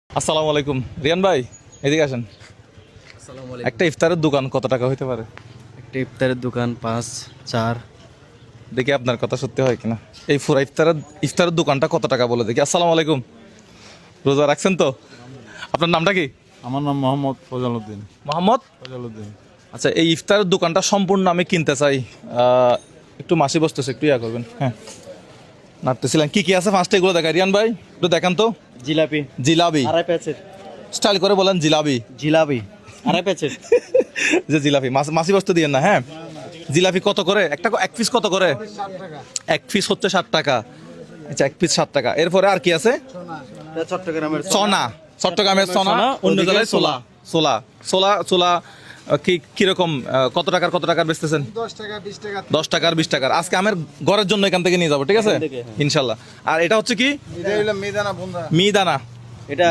আসসালামু আলাইকুম রিয়ান ভাই, এদিকে আসেন। আসসালামু আলাইকুম। একটা ইফতারের দোকান কত টাকা হইতে পারে? একটা ইফতারের দোকান 5-4। দেখি আপনার কথা সত্যি হয় কিনা। এই পুরা ইফতারের দোকানটা কত টাকা বলে দেখি। আসসালামু আলাইকুম, রোজা রাখছেন তো? আপনার নামটা কি? আমার নাম মোহাম্মদ ফজলউদ্দিন। মোহাম্মদ ফজলউদ্দিন। আচ্ছা, এই ইফতারের দোকানটা সম্পূর্ণ আমি কিনতে চাই। একটু মাসি বসতেছে, একটু ইয়া করবেন। হ্যাঁ, নাড়তেছিলেন কি কি আছে ফার্স্টে এগুলো দেখায়। রিয়ান ভাই একটু দেখান তো। জিলাপি জিলাপি, 2.5 প্যাকেট। স্টাইল করে বলেন জিলাপি। জিলাপি 2.5 প্যাকেট। যে জিলাপি মাসি বসতে দিয়েন না। হ্যাঁ, জিলাপি কত করে একটা? এক পিস কত করে? এক পিস হচ্ছে 60 টাকা। আচ্ছা, এক পিস 60 টাকা। এরপরে আর কি আছে? চট্টগ্রামের সোনা, চট্টগ্রামের সোনা, অন্য জেলায় সোলা। সোলা সোলা সোলা কি কিরকম কত টাকার বেচতেছেন? 10 টাকা 20 টাকা। 10 টাকার 20 টাকার। আজকে আমার ঘরের জন্য এখান থেকে নিয়ে যাবো, ঠিক আছে এখান থেকে, হ্যাঁ। ইনশাল্লাহ। আর এটা হচ্ছে কি? এটা হলো মেদানা বন্ধা। মিহিদানা। এটা